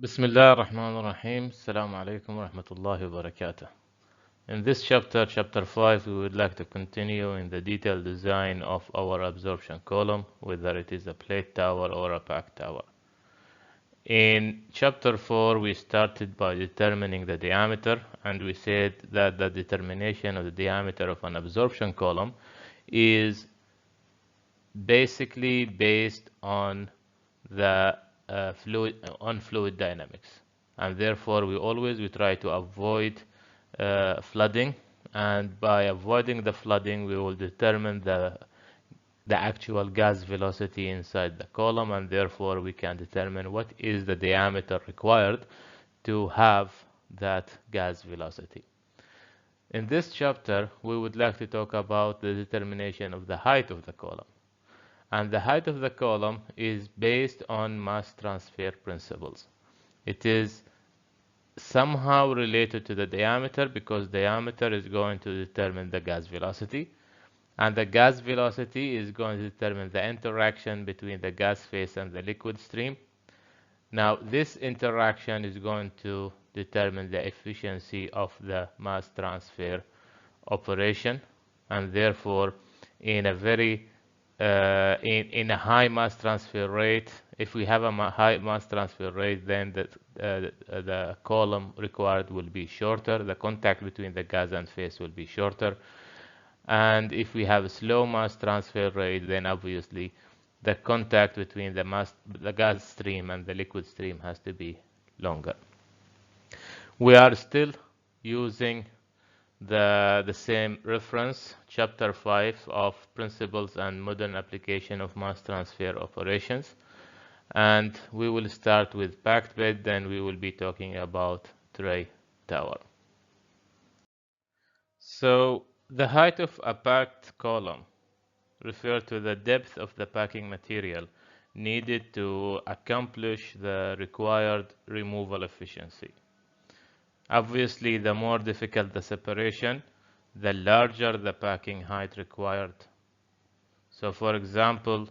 Bismillah ar-Rahman ar-Rahim. Assalamu alaikum wa rahmatullahi wa barakatuh. In this chapter, chapter 5, we would like to continue in the detailed design of our absorption column, whether it is a plate tower or a pack tower. In chapter 4, we started by determining the diameter, and we said that the determination of the diameter of an absorption column is basically based on the fluid dynamics, and therefore we try to avoid flooding, and by avoiding the flooding we will determine the actual gas velocity inside the column, and therefore we can determine what is the diameter required to have that gas velocity. In this chapter we would like to talk about the determination of the height of the column, and the height of the column is based on mass transfer principles. It is somehow related to the diameter because diameter is going to determine the gas velocity, and the gas velocity is going to determine the interaction between the gas phase and the liquid stream. Now this interaction is going to determine the efficiency of the mass transfer operation, and therefore in a very in a high mass transfer rate, if we have a high mass transfer rate, then the column required will be shorter, the contact between the gas and phase will be shorter, and if we have a slow mass transfer rate, then obviously the contact between the gas stream and the liquid stream has to be longer. We are still using the same reference, chapter 5 of Principles and Modern Application of Mass Transfer Operations, and we will start with packed bed, then we will be talking about tray tower. So the height of a packed column refers to the depth of the packing material needed to accomplish the required removal efficiency. Obviously, the more difficult the separation, the larger the packing height required. So for example,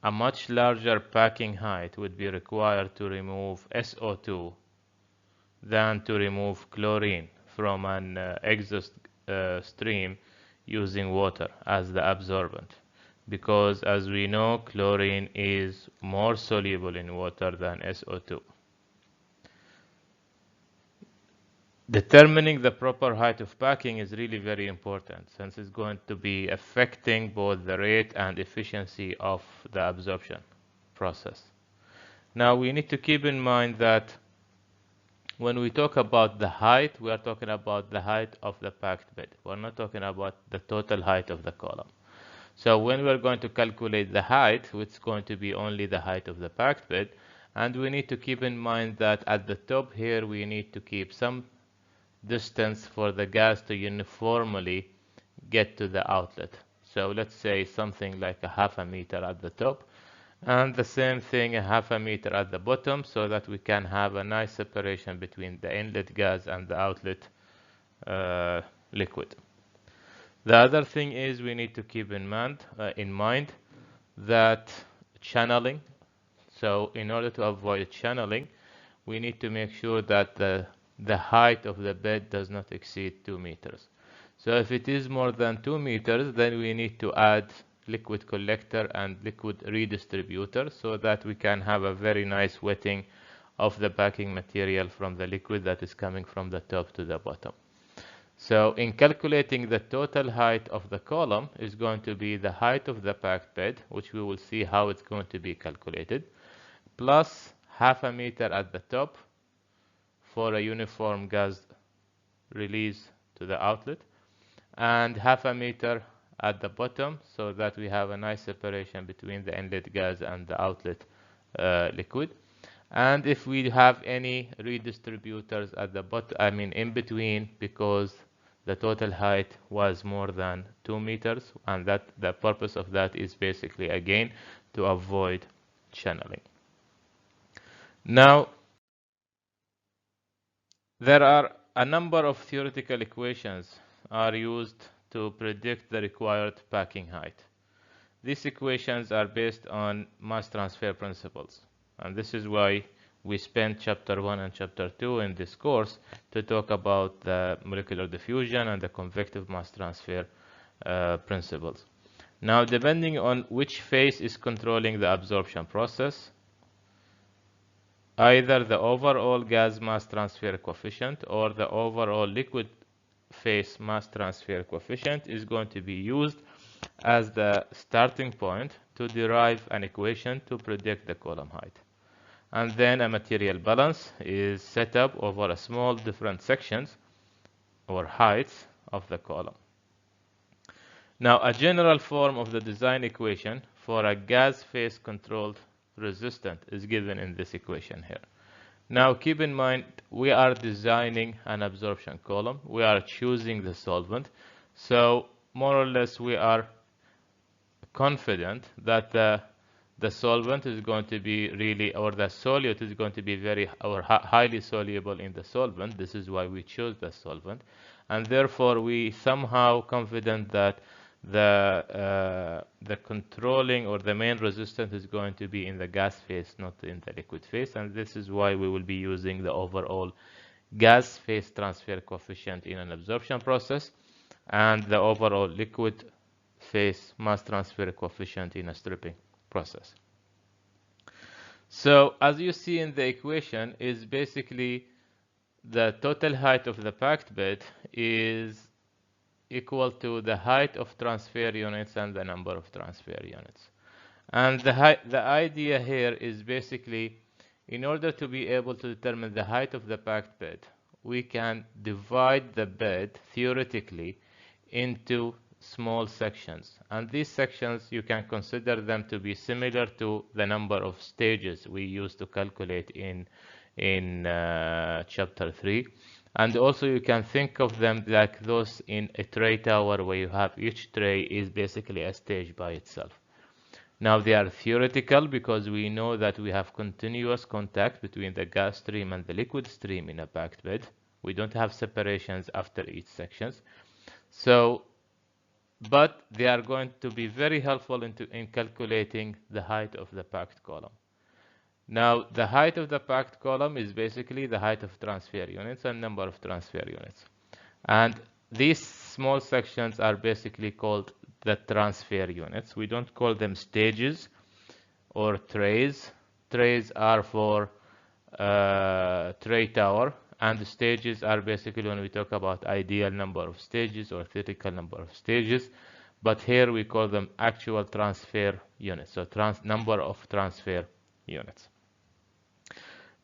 a much larger packing height would be required to remove SO2 than to remove chlorine from an exhaust stream using water as the absorbent, because as we know, chlorine is more soluble in water than SO2. Determining the proper height of packing is really very important, since it's going to be affecting both the rate and efficiency of the absorption process. Now we need to keep in mind that when we talk about the height, we are talking about the height of the packed bed. We're not talking about the total height of the column. So when we're going to calculate the height, it's going to be only the height of the packed bed, and we need to keep in mind that at the top here we need to keep some distance for the gas to uniformly get to the outlet. So let's say something like a half a meter at the top, and the same thing a half a meter at the bottom, so that we can have a nice separation between the inlet gas and the outlet liquid. The other thing is we need to keep in mind that channeling. So in order to avoid channeling, we need to make sure that the height of the bed does not exceed 2 meters. So if it is more than 2 meters, then we need to add liquid collector and liquid redistributor, so that we can have a very nice wetting of the packing material from the liquid that is coming from the top to the bottom. So in calculating the total height of the column is going to be the height of the packed bed, which we will see how it's going to be calculated, plus half a meter at the top for a uniform gas release to the outlet, and half a meter at the bottom, so that we have a nice separation between the inlet gas and the outlet liquid. And if we have any redistributors at the bottom, in between, because the total height was more than 2 meters, and that the purpose of that is basically again to avoid channeling. Now there are a number of theoretical equations are used to predict the required packing height. These equations are based on mass transfer principles, and this is why We spent chapter 1 and chapter 2 in this course to talk about the molecular diffusion and the convective mass transfer principles. Now, depending on which phase is controlling the absorption process, either the overall gas mass transfer coefficient or the overall liquid phase mass transfer coefficient is going to be used as the starting point to derive an equation to predict the column height. And then a material balance is set up over a small different sections or heights of the column. Now, a general form of the design equation for a gas phase controlled resistant is given in this equation here. Now, keep in mind, we are designing an absorption column. We are choosing the solvent. So, more or less, we are confident that the solvent is going to be really, or the solute is going to be very or highly soluble in the solvent. This is why we chose the solvent. And therefore, we somehow confident that the controlling or the main resistance is going to be in the gas phase, not in the liquid phase. And this is why we will be using the overall gas phase transfer coefficient in an absorption process and the overall liquid phase mass transfer coefficient in a stripping process. So as you see in the equation is basically the total height of the packed bed is equal to the height of transfer units and the number of transfer units. And the idea here is basically in order to be able to determine the height of the packed bed, we can divide the bed theoretically into small sections, and these sections you can consider them to be similar to the number of stages we used to calculate in chapter 3, and also you can think of them like those in a tray tower where you have each tray is basically a stage by itself. Now they are theoretical because we know that we have continuous contact between the gas stream and the liquid stream in a packed bed. We don't have separations after each sections. So but they are going to be very helpful in calculating the height of the packed column. Now, the height of the packed column is basically the height of transfer units and number of transfer units. And these small sections are basically called the transfer units. We don't call them stages or trays. Trays are for tray tower, and the stages are basically when we talk about ideal number of stages or theoretical number of stages, but here we call them actual transfer units, so number of transfer units.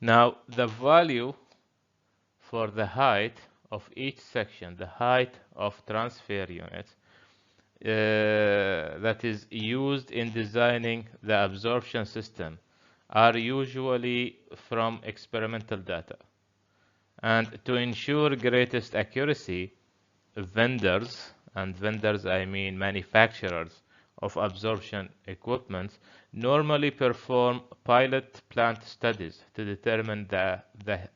Now the value for the height of each section, the height of transfer units that is used in designing the absorption system are usually from experimental data. And to ensure greatest accuracy, vendors, and vendors I mean manufacturers of absorption equipment, normally perform pilot plant studies to determine the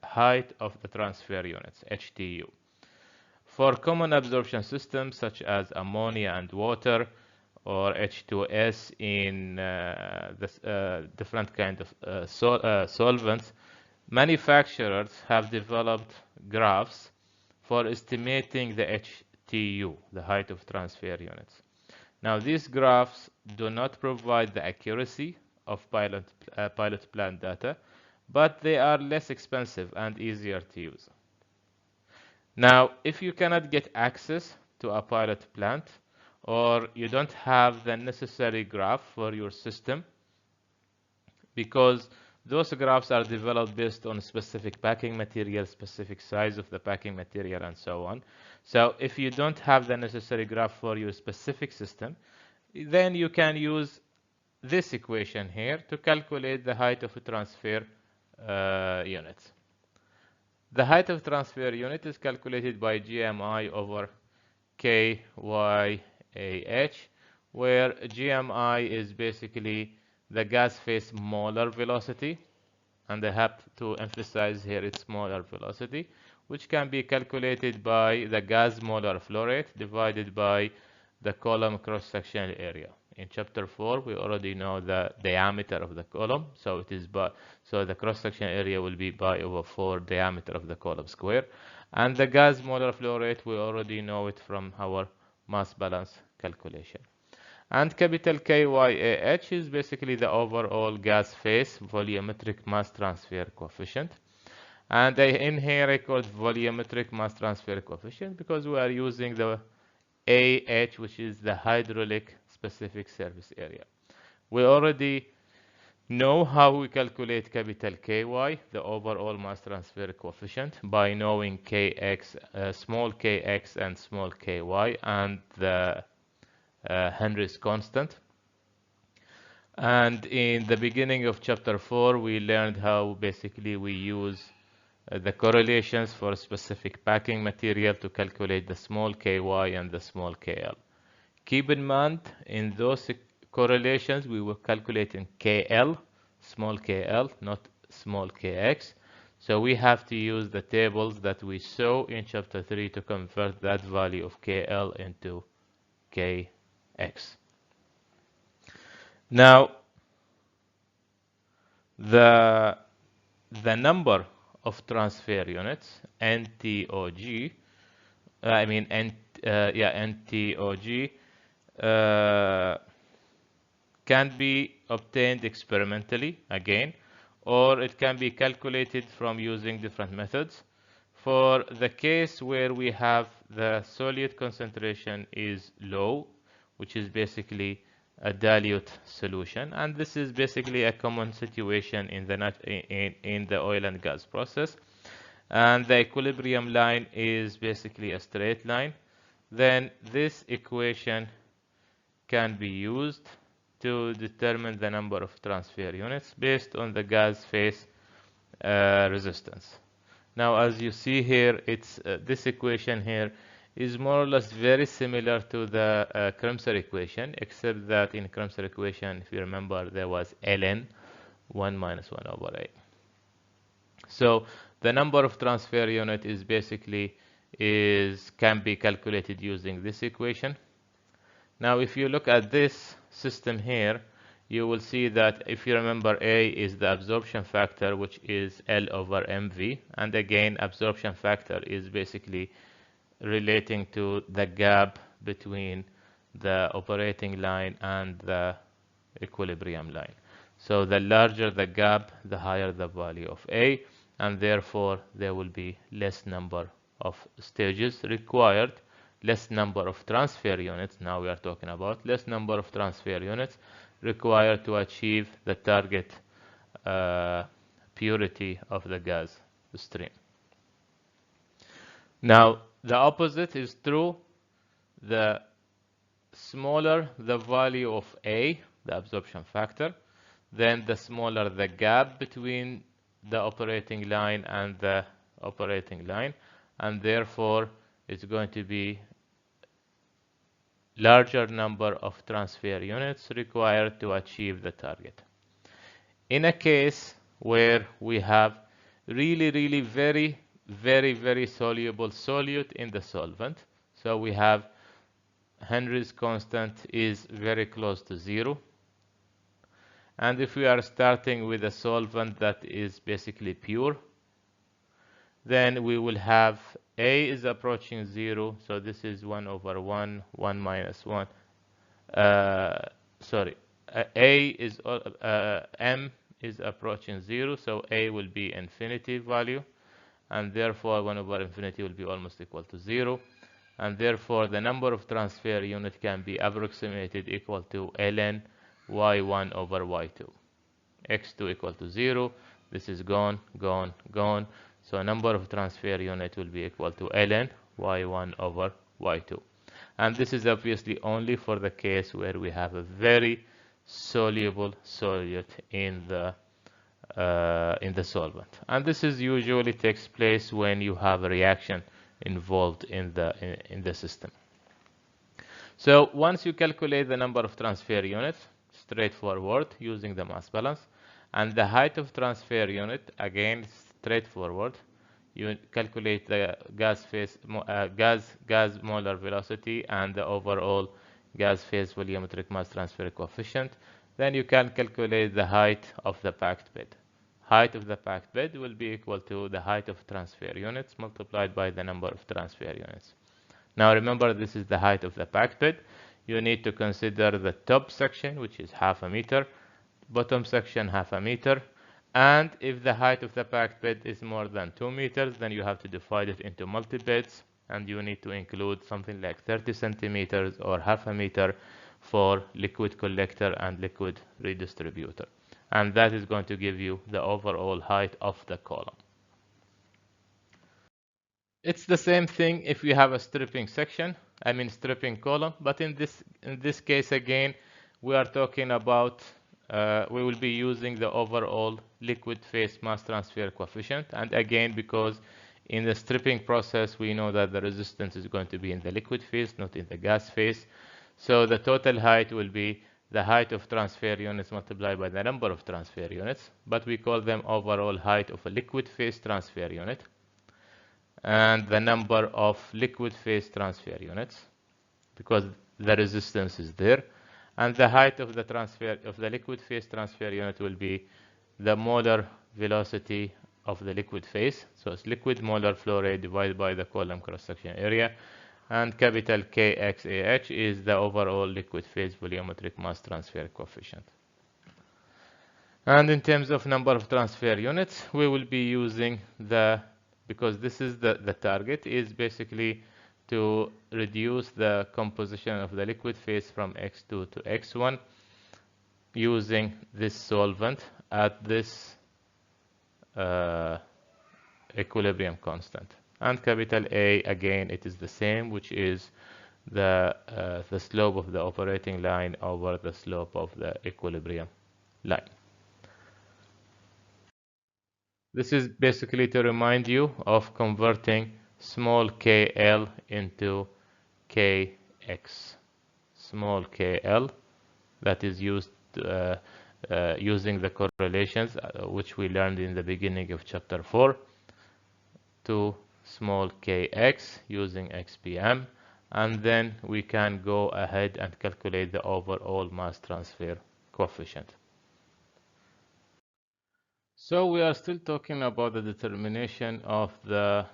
height of the transfer units, HTU. For common absorption systems such as ammonia and water, or H2S in different kind of solvents, manufacturers have developed graphs for estimating the HTU, the height of transfer units. Now, these graphs do not provide the accuracy of pilot plant data, but they are less expensive and easier to use. Now, if you cannot get access to a pilot plant, or you don't have the necessary graph for your system, because those graphs are developed based on specific packing material, specific size of the packing material, and so on. So if you don't have the necessary graph for your specific system, then you can use this equation here to calculate the height of a transfer unit. The height of transfer unit is calculated by GMI over KYAH, where GMI is basically the gas phase molar velocity, and I have to emphasize here its molar velocity, which can be calculated by the gas molar flow rate divided by the column cross-sectional area. In chapter 4, we already know the diameter of the column, so it is so the cross-section area will be pi over 4 diameter of the column square. And the gas molar flow rate, we already know it from our mass balance calculation. And capital KYAH is basically the overall gas phase volumetric mass transfer coefficient. And in here I call it volumetric mass transfer coefficient because we are using the AH, which is the hydraulic specific surface area. We already know how we calculate capital KY, the overall mass transfer coefficient, by knowing KX, small kx and small ky, and the Henry's constant. And in the beginning of chapter 4, we learned how basically we use the correlations for specific packing material to calculate the small ky and the small kl. Keep in mind, in those correlations, we were calculating kl, small kl, not small kx. So we have to use the tables that we saw in chapter 3 to convert that value of kl into kx. Now, the number of transfer units, NTOG, NTOG, can be obtained experimentally again, or it can be calculated from using different methods. For the case where we have the solute concentration is low, which is basically a dilute solution, and this is basically a common situation in the oil and gas process, and the equilibrium line is basically a straight line, then this equation can be used to determine the number of transfer units based on the gas phase resistance. Now, as you see here, it's this equation here is more or less very similar to the Kremser equation, except that in Kremser equation, if you remember, there was ln 1 minus 1 over A. So the number of transfer unit is basically can be calculated using this equation. Now, if you look at this system here, you will see that if you remember, A is the absorption factor, which is L over mv, and again, absorption factor is basically relating to the gap between the operating line and the equilibrium line. So the larger the gap, the higher the value of A, and therefore there will be less number of stages required, less number of transfer units. Now we are talking about less number of transfer units required to achieve the target purity of the gas stream. Now, the opposite is true. The smaller the value of A, the absorption factor, then the smaller the gap between the operating line and the operating line, and therefore it's going to be larger number of transfer units required to achieve the target. In a case where we have really very soluble solute in the solvent, so we have Henry's constant is very close to 0, and if we are starting with a solvent that is basically pure, then we will have A is approaching 0, so this is 1 over 1, 1 minus 1. A is M is approaching 0, so A will be infinity value, and therefore 1 over infinity will be almost equal to 0, and therefore the number of transfer unit can be approximated equal to ln y1 over y2. x2 equal to 0, this is gone, so number of transfer unit will be equal to ln y1 over y2. And this is obviously only for the case where we have a very soluble solute in the solvent, and this is usually takes place when you have a reaction involved in the system. So once you calculate the number of transfer units, straightforward using the mass balance, and the height of transfer unit, again straightforward. You calculate the gas phase gas molar velocity and the overall gas phase volumetric mass transfer coefficient, then you can calculate the height of the packed bed. Height of the packed bed will be equal to the height of transfer units multiplied by the number of transfer units. Now remember, this is the height of the packed bed. You need to consider the top section, which is half a meter, bottom section half a meter, and if the height of the packed bed is more than 2 meters, then you have to divide it into multi-beds, and you need to include something like 30 centimeters or half a meter for liquid collector and liquid redistributor. And that is going to give you the overall height of the column. It's the same thing if you have a stripping section, stripping column, but in this case again, we are talking about we will be using the overall liquid phase mass transfer coefficient, and again, because in the stripping process we know that the resistance is going to be in the liquid phase, not in the gas phase, so the total height will be the height of transfer units multiplied by the number of transfer units, but we call them overall height of a liquid phase transfer unit, and the number of liquid phase transfer units, because the resistance is there, and the height of the liquid phase transfer unit will be the molar velocity of the liquid phase. So it's liquid molar flow rate divided by the column cross-section area, and capital KXAH is the overall liquid phase volumetric mass transfer coefficient. And in terms of number of transfer units, we will be using because this is the target is basically to reduce the composition of the liquid phase from X2 to X1 using this solvent at this equilibrium constant. And capital A, again, it is the same, which is the slope of the operating line over the slope of the equilibrium line. This is basically to remind you of converting small kl into kx. Small kl, that is used using the correlations which we learned in the beginning of chapter 4, to small kx using XPM, and then we can go ahead and calculate the overall mass transfer coefficient. So we are still talking about the determination of the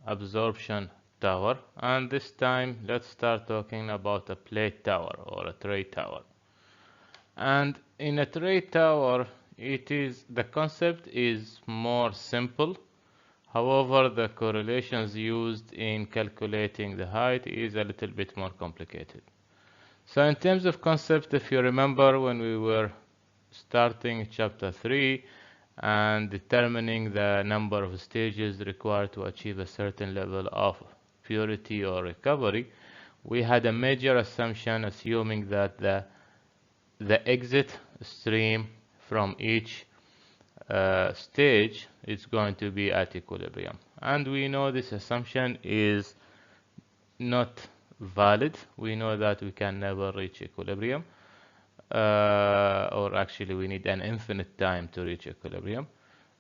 absorption tower, and this time let's start talking about a plate tower or a tray tower. And in a tray tower, the concept is more simple. However, the correlations used in calculating the height is a little bit more complicated. So in terms of concept, if you remember when we were starting chapter 3 and determining the number of stages required to achieve a certain level of purity or recovery, we had a major assumption assuming that the exit stream from each stage is going to be at equilibrium. And we know this assumption is not valid. We know that we can never reach equilibrium. Or actually we need an infinite time to reach equilibrium.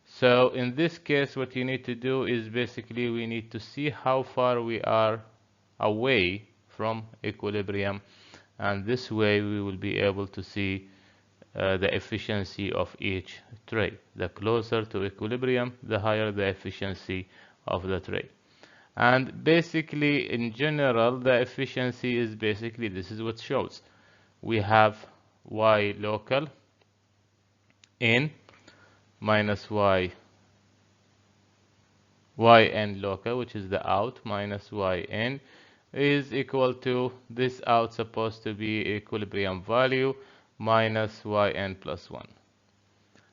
So in this case, what you need to do is basically we need to see how far we are away from equilibrium, and this way we will be able to see the efficiency of each tray. The closer to equilibrium, the higher the efficiency of the tray. And basically in general, the efficiency is basically, this is what shows. We have y local in minus yn local, which is the out, minus yn is equal to this out supposed to be equilibrium value minus yn plus 1.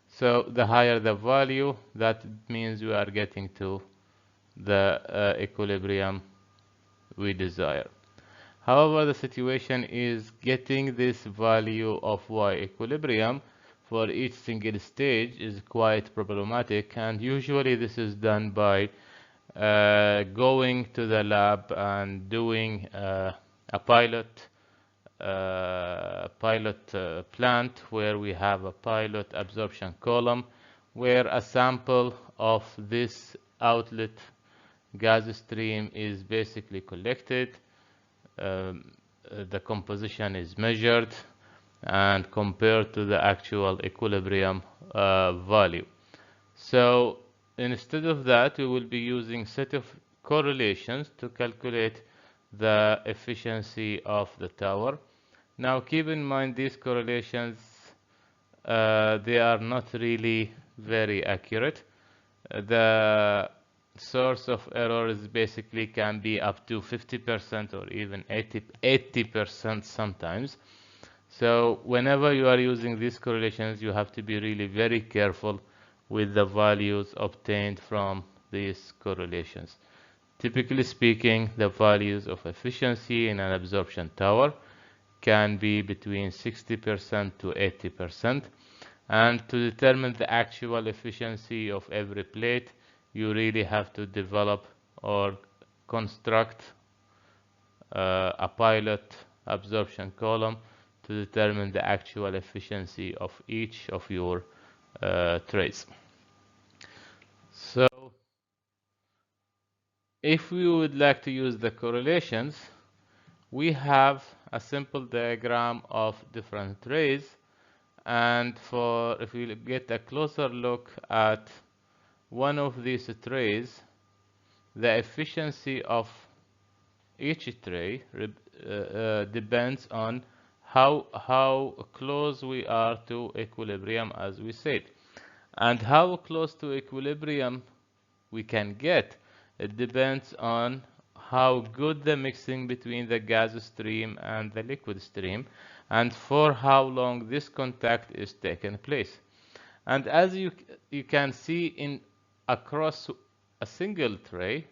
So the higher the value, that means we are getting to the equilibrium we desire. However, the situation is getting this value of y equilibrium for each single stage is quite problematic, and usually this is done by going to the lab and doing a pilot plant where we have a pilot absorption column where a sample of this outlet gas stream is basically collected. the composition is measured and compared to the actual equilibrium value. So instead of that, we will be using set of correlations to calculate the efficiency of the tower. Now keep in mind these correlations, they are not really very accurate. The source of errors basically can be up to 50% or even 80% sometimes. So whenever you are using these correlations, you have to be really very careful with the values obtained from these correlations. Typically speaking, the values of efficiency in an absorption tower can be between 60% to 80%. And to determine the actual efficiency of every plate, you really have to develop or construct a pilot absorption column to determine the actual efficiency of each of your trays. So if we would like to use the correlations, we have a simple diagram of different trays, and if we get a closer look at one of these trays, the efficiency of each tray depends on how close we are to equilibrium, as we said. And how close to equilibrium we can get, it depends on how good the mixing between the gas stream and the liquid stream, and for how long this contact is taking place. And as you can see in across a single tray,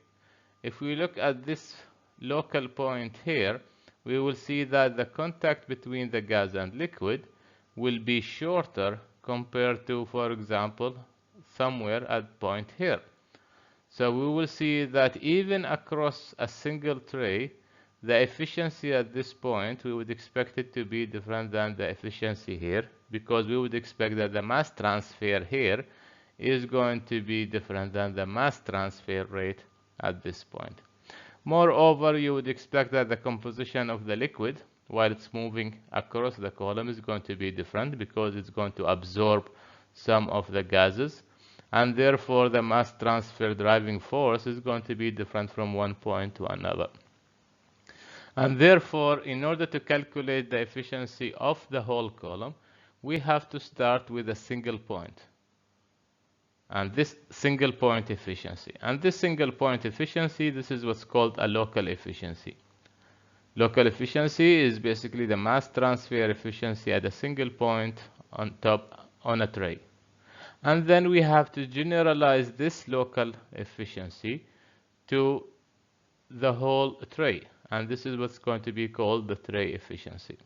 if we look at this local point here, we will see that the contact between the gas and liquid will be shorter compared to, for example, somewhere at point here. So we will see that even across a single tray, the efficiency at this point, we would expect it to be different than the efficiency here, because we would expect that the mass transfer here is going to be different than the mass transfer rate at this point. Moreover, you would expect that the composition of the liquid, while it's moving across the column, is going to be different because it's going to absorb some of the gases, and therefore the mass transfer driving force is going to be different from one point to another. And therefore, in order to calculate the efficiency of the whole column, we have to start with a single point. And this single point efficiency. And this single point efficiency, this is what's called a local efficiency. Local efficiency is basically the mass transfer efficiency at a single point on top on a tray. And then we have to generalize this local efficiency to the whole tray. And this is what's going to be called the tray efficiency.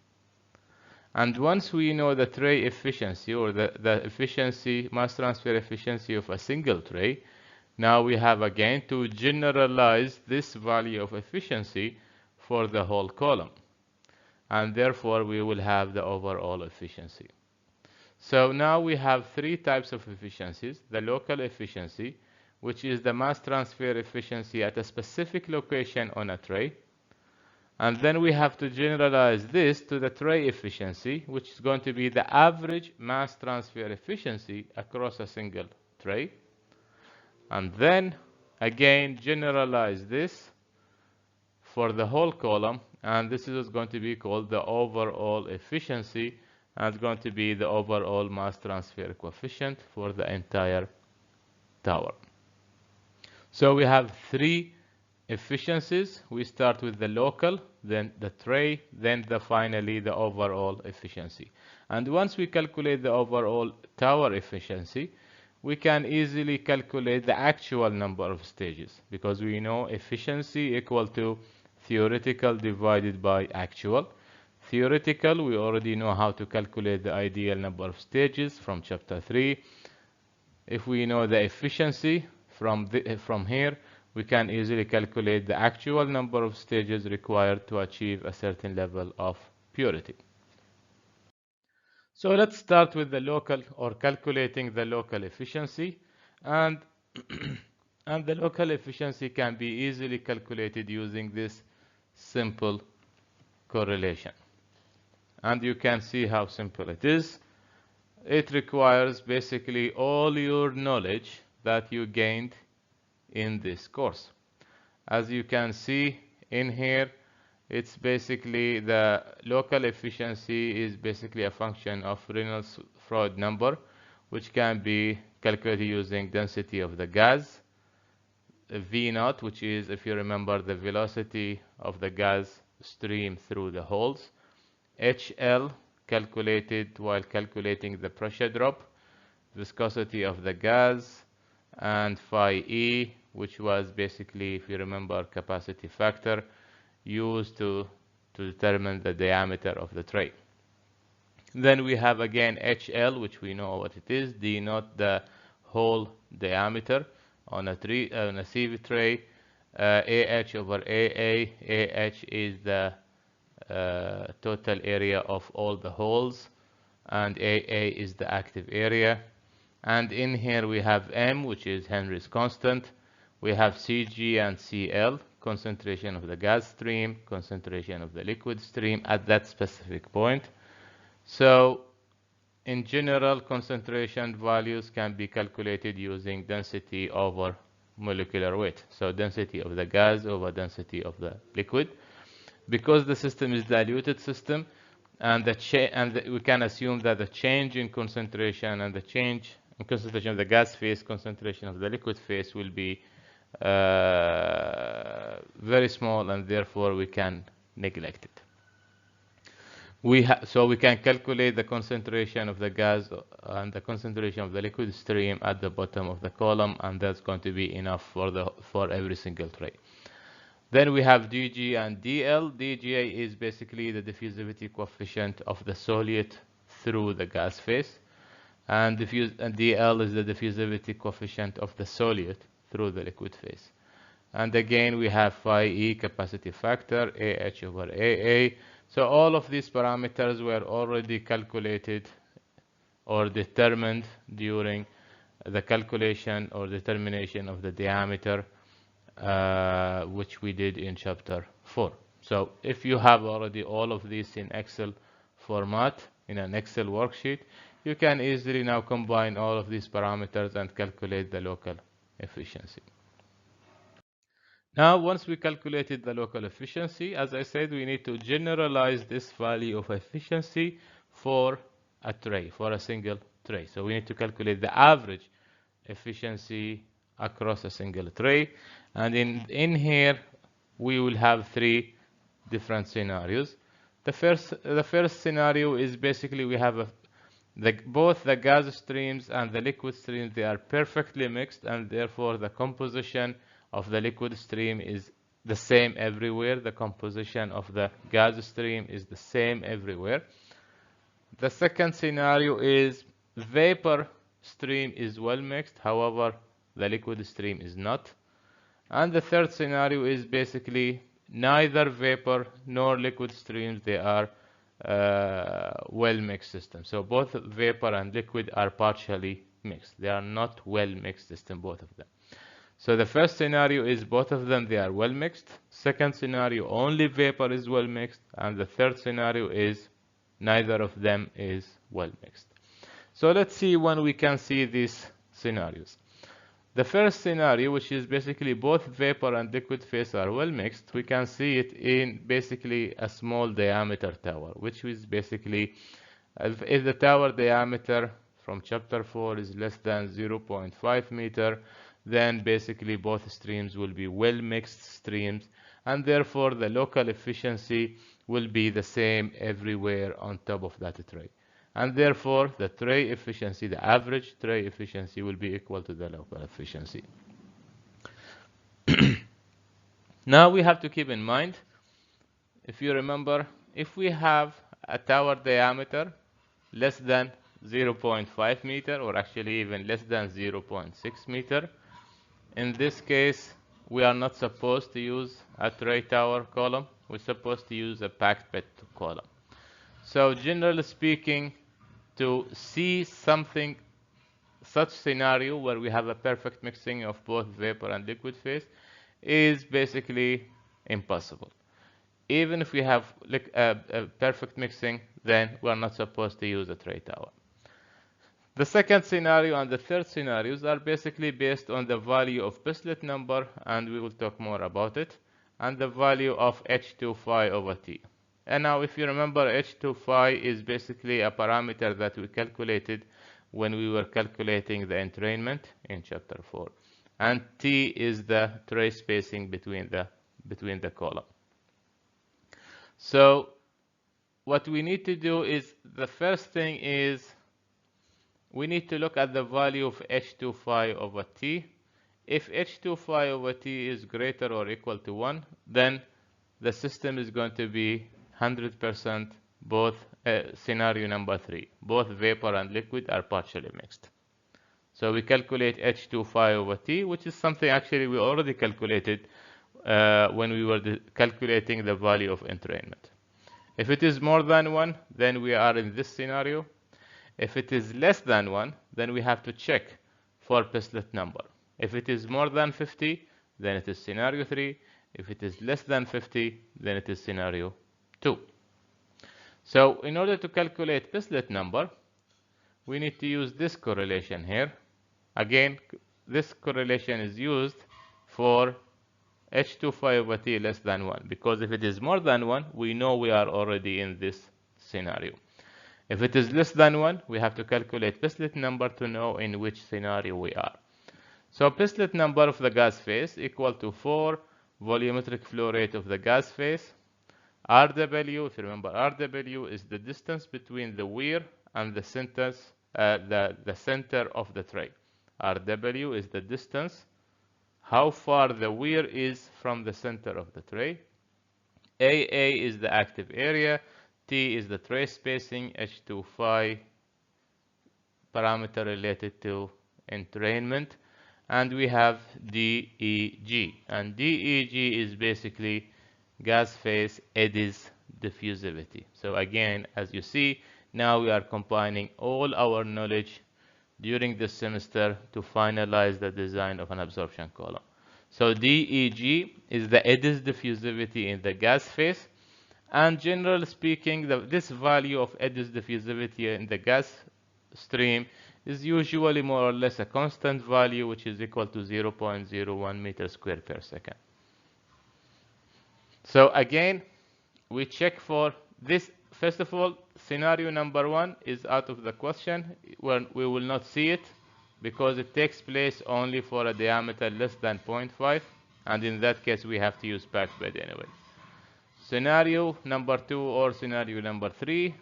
And once we know the tray efficiency, or the efficiency, mass transfer efficiency of a single tray, now we have again to generalize this value of efficiency for the whole column. And therefore we will have the overall efficiency. So now we have three types of efficiencies: the local efficiency, which is the mass transfer efficiency at a specific location on a tray. And then we have to generalize this to the tray efficiency, which is going to be the average mass transfer efficiency across a single tray. And then again generalize this for the whole column, and this is going to be called the overall efficiency, and it's going to be the overall mass transfer coefficient for the entire tower. So we have three efficiencies. We start with the local, then the tray, then finally the overall efficiency. And once we calculate the overall tower efficiency, we can easily calculate the actual number of stages, because we know efficiency equal to theoretical divided by actual. Theoretical, we already know how to calculate the ideal number of stages from chapter 3. If we know the efficiency from here, we can easily calculate the actual number of stages required to achieve a certain level of purity. So let's start with the local, or calculating the local efficiency. And, and the local efficiency can be easily calculated using this simple correlation. And you can see how simple it is. It requires basically all your knowledge that you gained in this course. As you can see in here, it's basically the local efficiency is basically a function of Reynolds-Freud number, which can be calculated using density of the gas, V naught, which is, if you remember, the velocity of the gas stream through the holes, HL, calculated while calculating the pressure drop, viscosity of the gas, and phi E, which was basically, if you remember, capacity factor used to determine the diameter of the tray. Then we have again HL, which we know what it is, D naught, the hole diameter on a sieve tray, AH over AA. AH is the total area of all the holes, and AA is the active area. And in here we have M, which is Henry's constant. We have Cg and Cl, concentration of the gas stream, concentration of the liquid stream at that specific point. So in general, concentration values can be calculated using density over molecular weight. So density of the gas over density of the liquid. Because the system is diluted system, and we can assume that the change in concentration and the change in concentration of the gas phase, concentration of the liquid phase will be very small, and therefore we can neglect it. So we can calculate the concentration of the gas and the concentration of the liquid stream at the bottom of the column, and that's going to be enough for every single tray. Then we have dG and dL. dG is basically the diffusivity coefficient of the solute through the gas phase, and dL is the diffusivity coefficient of the solute through the liquid phase. And again, we have phi E, capacity factor, AH over AA. So all of these parameters were already calculated or determined during the calculation or determination of the diameter, which we did in chapter 4. So if you have already all of these in Excel format, in an Excel worksheet, you can easily now combine all of these parameters and calculate the local efficiency. Now, once we calculated the local efficiency, as I said, we need to generalize this value of efficiency for a tray, for a single tray. So we need to calculate the average efficiency across a single tray. And in here, we will have three different scenarios. The first scenario is basically we have both the gas streams and the liquid streams, they are perfectly mixed, and therefore the composition of the liquid stream is the same everywhere. The composition of the gas stream is the same everywhere. The second scenario is vapor stream is well mixed, however, the liquid stream is not. And the third scenario is basically neither vapor nor liquid streams, they are well mixed systems. So both vapor and liquid are partially mixed. They are not well mixed system, both of them. So the first scenario is both of them, they are well mixed. Second scenario, only vapor is well mixed. And the third scenario is neither of them is well mixed. So let's see when we can see these scenarios. The first scenario, which is basically both vapor and liquid phase are well mixed, we can see it in basically a small diameter tower, which is basically if the tower diameter from chapter 4 is less than 0.5 meter, then basically both streams will be well mixed streams, and therefore the local efficiency will be the same everywhere on top of that tray. And therefore the tray efficiency, the average tray efficiency, will be equal to the local efficiency. Now we have to keep in mind, if you remember, if we have a tower diameter less than 0.5 meter, or actually even less than 0.6 meter, in this case we are not supposed to use a tray tower column. We're supposed to use a packed bed column. So generally speaking, to see something such scenario where we have a perfect mixing of both vapor and liquid phase is basically impossible. even if we have like a perfect mixing, then we're not supposed to use a tray tower. The second scenario and the third scenarios are basically based on the value of Bislett number, and we will talk more about it, and the value of H2 phi over T. And now if you remember, H2 phi is basically a parameter that we calculated when we were calculating the entrainment in chapter 4. And T is the tray spacing between the column. So what we need to do is, the first thing is, we need to look at the value of H2 phi over T. If H2 phi over T is greater or equal to 1, then the system is going to be 100% both scenario number 3. Both vapor and liquid are partially mixed. So we calculate H2 phi over T, which is something actually we already calculated when we were calculating the value of entrainment. If it is more than 1, then we are in this scenario. If it is less than 1, then we have to check for Bislett number. If it is more than 50, then it is scenario 3. If it is less than 50, then it is scenario 2. So in order to calculate Bislett number, we need to use this correlation here. Again, this correlation is used for H2 phi over T less than 1, because if it is more than 1, we know we are already in this scenario. If it is less than 1, we have to calculate Bislett number to know in which scenario we are. So Bislett number of the gas phase equal to 4 volumetric flow rate of the gas phase. RW, if you remember, RW is the distance between the weir and the center of the tray. RW is the distance, how far the weir is from the center of the tray. AA is the active area. T is the tray spacing. H2 phi parameter related to entrainment. And we have DEG. And DEG is basically gas phase eddies diffusivity. So again, as you see, now we are combining all our knowledge during this semester to finalize the design of an absorption column. So DEG is the eddies diffusivity in the gas phase. And generally speaking, this value of eddies diffusivity in the gas stream is usually more or less a constant value, which is equal to 0.01 meters squared per second. So again, we check for this. First of all, scenario number 1 is out of the question. We will not see it because it takes place only for a diameter less than 0.5, and in that case we have to use packed bed anyway. Scenario number 2 or scenario number 3,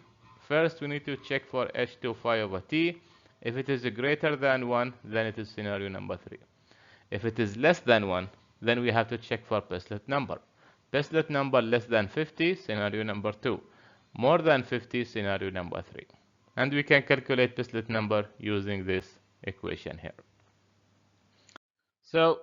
first we need to check for H2 phi over T. If it is greater than 1, then it is scenario number 3. If it is less than 1, then we have to check for Bislett number. Bislett number less than 50, scenario number 2. More than 50, scenario number 3. And we can calculate Bislett number using this equation here. So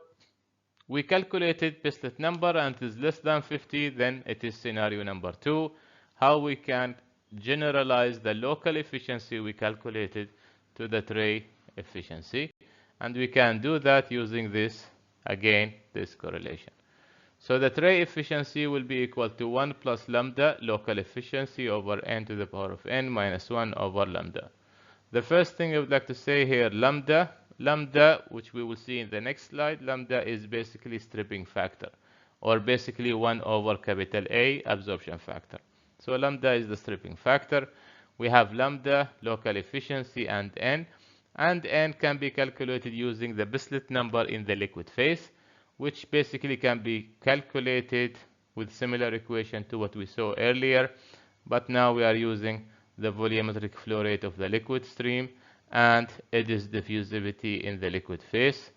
we calculated Bislett number and it is less than 50, then it is scenario number 2. How we can generalize the local efficiency we calculated to the tray efficiency. And we can do that using this, again, this correlation. So the tray efficiency will be equal to 1 plus lambda local efficiency over n to the power of n minus 1 over lambda. The first thing I would like to say here, lambda, which we will see in the next slide, lambda is basically stripping factor, or basically 1 over capital A absorption factor. So lambda is the stripping factor. We have lambda, local efficiency, and n can be calculated using the Bislett number in the liquid phase, which basically can be calculated with similar equation to what we saw earlier, but now we are using the volumetric flow rate of the liquid stream and eddies diffusivity in the liquid phase,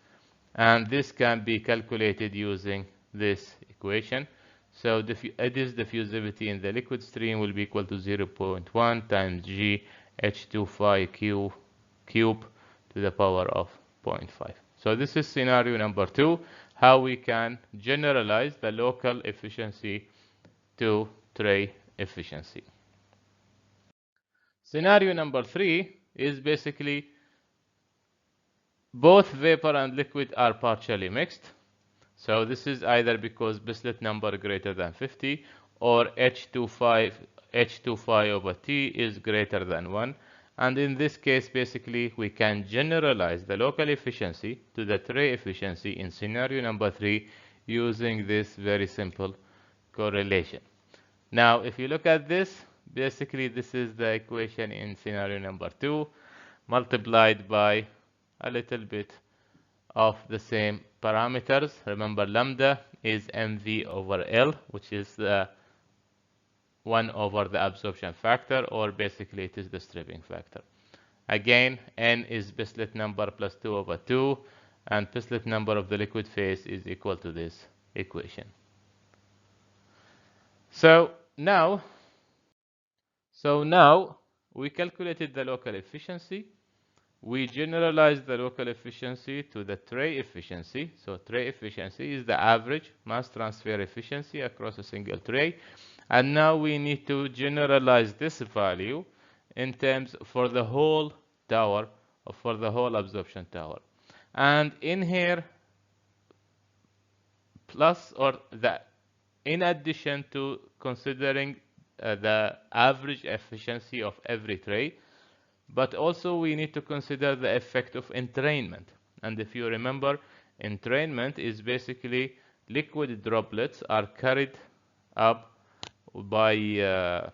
and this can be calculated using this equation. So the eddies diffusivity in the liquid stream will be equal to 0.1 times G H2 phi cube to the power of 0.5. So this is scenario number 2, how we can generalize the local efficiency to tray efficiency. Scenario number 3 is basically both vapor and liquid are partially mixed. So this is either because Bislett number greater than 50 or H25 over T is greater than 1. And in this case, basically, we can generalize the local efficiency to the tray efficiency in scenario number 3 using this very simple correlation. Now, if you look at this, basically, this is the equation in scenario number 2 multiplied by a little bit of the same parameters. Remember, lambda is mv over L, which is the 1 over the absorption factor, or basically it is the stripping factor. Again, n is Bislett number plus 2 over 2, and Bislett number of the liquid phase is equal to this equation. So now we calculated the local efficiency. We generalized the local efficiency to the tray efficiency. So tray efficiency is the average mass transfer efficiency across a single tray. And now we need to generalize this value in terms for the whole tower, or for the whole absorption tower. And in here, plus or that, in addition to considering the average efficiency of every tray, but also we need to consider the effect of entrainment. And if you remember, entrainment is basically liquid droplets are carried up by the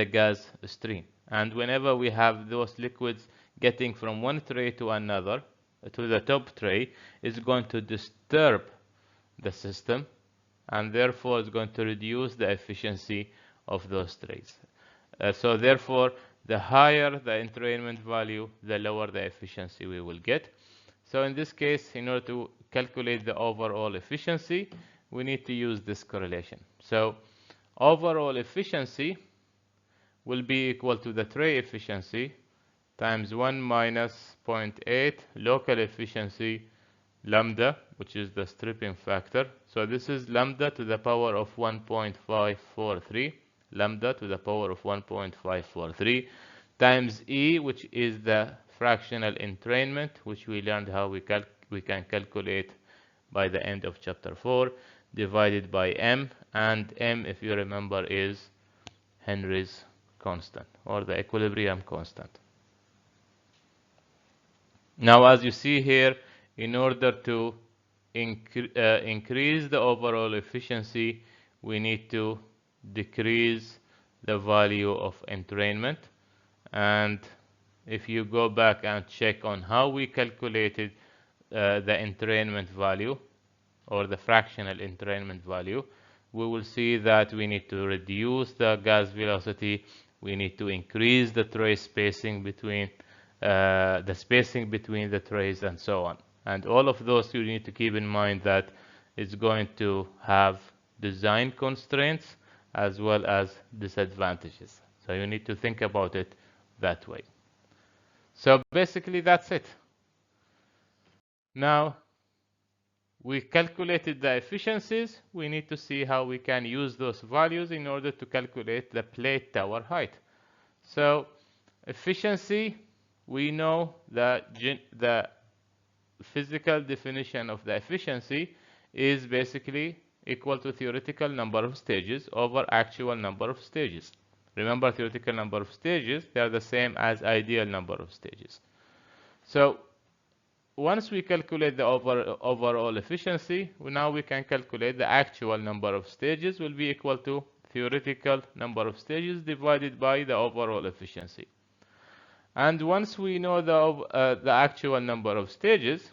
gas stream. And whenever we have those liquids getting from one tray to another, to the top tray, it's going to disturb the system, and therefore it's going to reduce the efficiency of those trays. So therefore, the higher the entrainment value, the lower the efficiency we will get. So in this case, in order to calculate the overall efficiency, we need to use this correlation. So overall efficiency will be equal to the tray efficiency times 1 minus 0.8 local efficiency lambda, which is the stripping factor. So this is lambda to the power of 1.543, lambda to the power of 1.543 times E, which is the fractional entrainment, which we learned how we can calculate by the end of chapter 4, divided by M, and M, if you remember, is Henry's constant, or the equilibrium constant. Now, as you see here, in order to increase the overall efficiency, we need to decrease the value of entrainment. And if you go back and check on how we calculated the entrainment value, or the fractional entrainment value, we will see that we need to reduce the gas velocity, we need to increase the tray spacing between the trays, and so on. And all of those you need to keep in mind that it's going to have design constraints as well as disadvantages. So you need to think about it that way. So basically that's it. Now we calculated the efficiencies. We need to see how we can use those values in order to calculate the plate tower height. So efficiency, we know that the physical definition of the efficiency is basically equal to theoretical number of stages over actual number of stages. Remember, theoretical number of stages, they are the same as ideal number of stages. So once we calculate the overall efficiency, now we can calculate the actual number of stages will be equal to theoretical number of stages divided by the overall efficiency. And once we know the actual number of stages,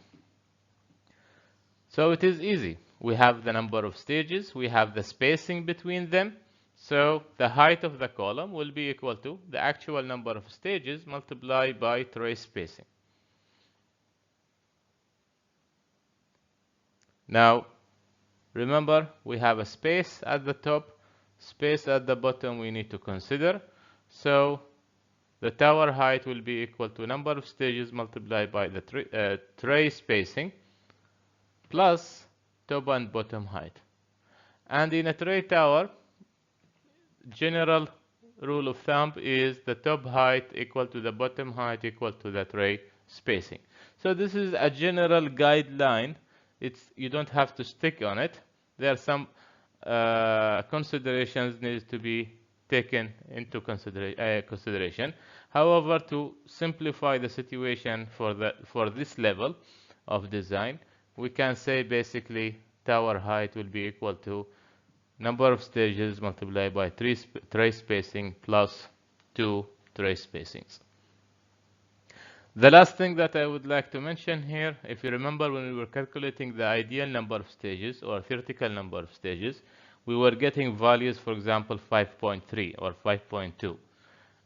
so it is easy. We have the number of stages, we have the spacing between them. So the height of the column will be equal to the actual number of stages multiplied by tray spacing. Now, remember, we have a space at the top, space at the bottom we need to consider. So the tower height will be equal to number of stages multiplied by the tray spacing plus top and bottom height. And in a tray tower, general rule of thumb is the top height equal to the bottom height equal to the tray spacing. So this is a general guideline. You don't have to stick on it. There are some considerations needs to be taken into consideration. However, to simplify the situation for this level of design, we can say basically tower height will be equal to number of stages multiplied by tray spacing plus 2 tray spacings. The last thing that I would like to mention here, if you remember when we were calculating the ideal number of stages or theoretical number of stages, we were getting values, for example, 5.3 or 5.2.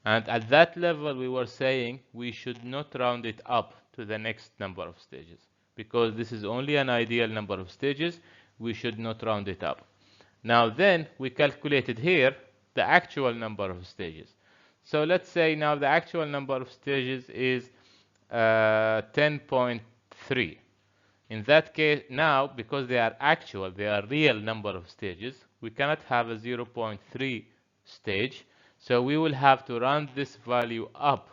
And at that level, we were saying we should not round it up to the next number of stages. Because this is only an ideal number of stages, we should not round it up. Now then, we calculated here the actual number of stages. So let's say now the actual number of stages is 10.3. In that case, now, because they are actual, they are real number of stages, we cannot have a 0.3 stage. So we will have to round this value up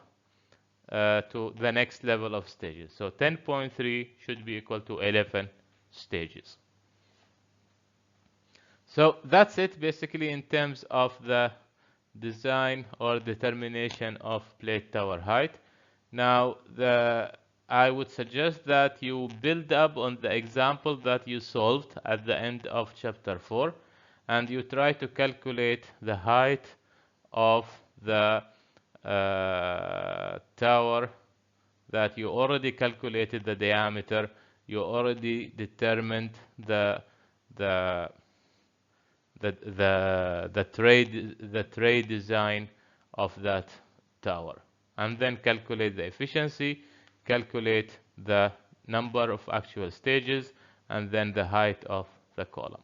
to the next level of stages. So 10.3 should be equal to 11 stages. So that's it basically in terms of the design or determination of plate tower height. Now, I would suggest that you build up on the example that you solved at the end of chapter 4, and you try to calculate the height of the tower that you already calculated the diameter, you already determined the tray design of that tower, and then calculate the efficiency, calculate the number of actual stages, and then the height of the column.